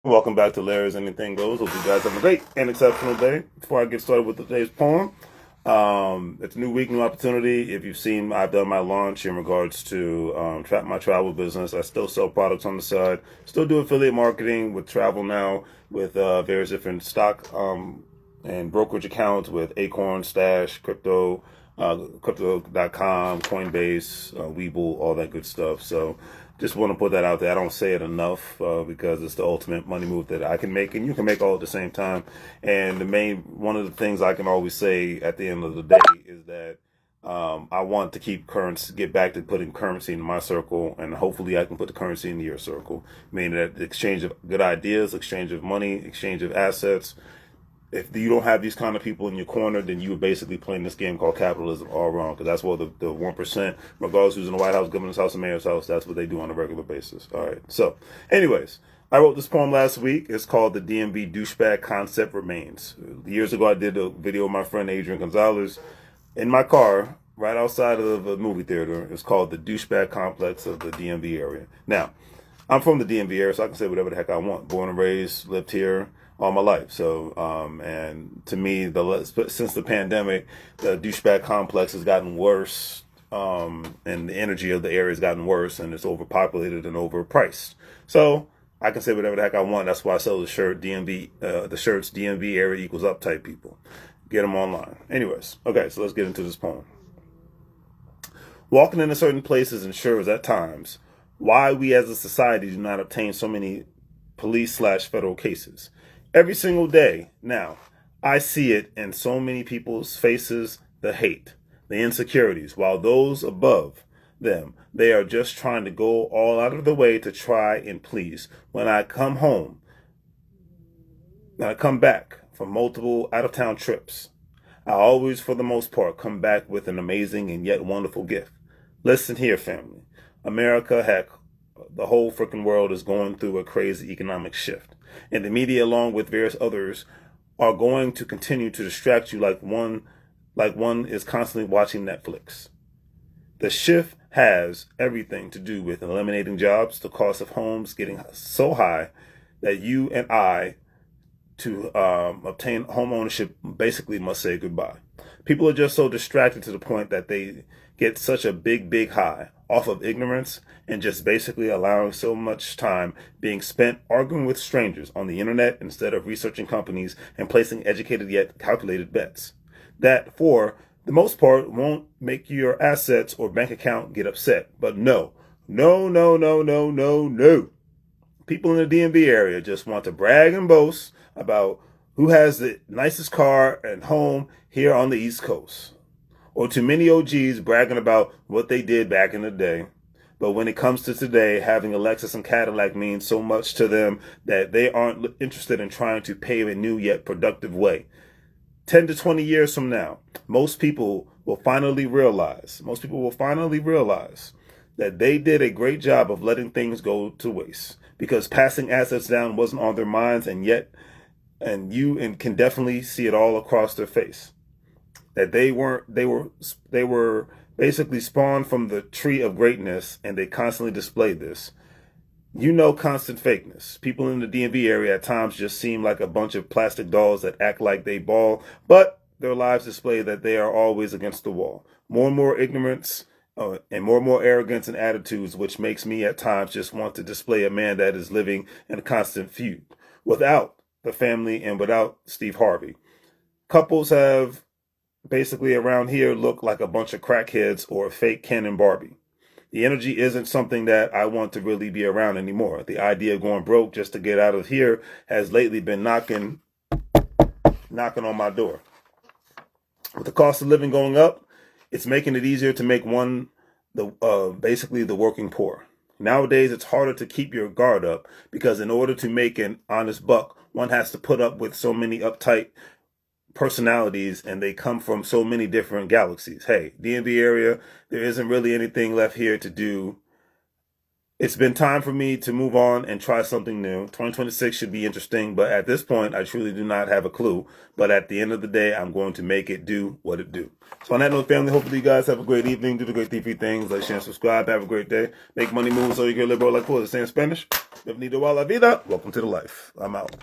Welcome back to Larry's Anything Goes. Hope you guys have a great and exceptional day. Before I get started with today's poem, it's a new week, new opportunity. If you've seen, I've done my launch in regards to my travel business. I still sell products on the side. Still do affiliate marketing with travel now with various different stock and brokerage accounts with Acorn, Stash, crypto.com, Coinbase, Webull, all that good stuff. So just want to put that out there. I don't say it enough because it's the ultimate money move that I can make and you can make all at the same time. And one of the things I can always say at the end of the day is that I want to get back to putting currency in my circle, and hopefully I can put the currency in your circle. Meaning that the exchange of good ideas, exchange of money, exchange of assets. If you don't have these kind of people in your corner, then you are basically playing this game called capitalism all wrong. Because that's what the 1%, regardless who's in the White House, governor's house, and mayor's house, that's what they do on a regular basis. All right. So, anyways, I wrote this poem last week. It's called "The DMV Douchebag Concept Remains." Years ago, I did a video with my friend Adrian Gonzalez in my car right outside of a movie theater. It's called "The Douchebag Complex of the DMV Area." Now, I'm from the DMV area, so I can say whatever the heck I want. Born and raised, lived here all my life. So, and to me, since the pandemic, the douchebag complex has gotten worse, and the energy of the area has gotten worse, and it's overpopulated and overpriced. So I can say whatever the heck I want. That's why I sell the shirt the shirts DMV area equals uptight people. Get them online. Anyways, okay, so let's get into this poem. Walking into certain places ensures at times why we as a society do not obtain so many police/federal cases. Every single day now, I see it in so many people's faces, the hate, the insecurities, while those above them, they are just trying to go all out of the way to try and please. When I come back from multiple out-of-town trips, I always, for the most part, come back with an amazing and yet wonderful gift. Listen here, family. America, heck, the whole freaking world is going through a crazy economic shift. And the media, along with various others, are going to continue to distract you like one is constantly watching Netflix. The shift has everything to do with eliminating jobs, the cost of homes getting so high that you and I, to obtain home ownership, basically must say goodbye. People are just so distracted to the point that they get such a big high off of ignorance and just basically allowing so much time being spent arguing with strangers on the internet instead of researching companies and placing educated yet calculated bets that, for the most part, won't make your assets or bank account get upset. But no. People in the DMV area just want to brag and boast about who has the nicest car and home here on the East Coast. Or too many OGs bragging about what they did back in the day. But when it comes to today, having a Lexus and Cadillac means so much to them that they aren't interested in trying to pave a new yet productive way. 10 to 20 years from now, most people will finally realize that they did a great job of letting things go to waste because passing assets down wasn't on their minds, and can definitely see it all across their face. That they were basically spawned from the tree of greatness, and they constantly displayed this. Constant fakeness. People in the DMV area at times just seem like a bunch of plastic dolls that act like they ball, but their lives display that they are always against the wall. More and more ignorance and more arrogance and attitudes, which makes me at times just want to display a man that is living in a constant feud without the family and without Steve Harvey. Couples have basically around here look like a bunch of crackheads or a fake Ken and Barbie. The energy isn't something that I want to really be around anymore. The idea of going broke just to get out of here has lately been knocking on my door. With the cost of living going up, it's making it easier to make basically the working poor. Nowadays, it's harder to keep your guard up because in order to make an honest buck, one has to put up with so many uptight personalities, and they come from so many different galaxies. Hey, DMV area, there isn't really anything left here to do it's been time for me to move on and try something new. 2026 should be interesting, but at this point, I truly do not have a clue. But at the end of the day, I'm going to make it do what it do. So on that note, family, hopefully you guys have a great evening. Do the great three things. Like, share, and subscribe. Have a great day. Make money move so you can live like what? Say in Spanish. Bienvenido a la vida. Welcome to the life. I'm out.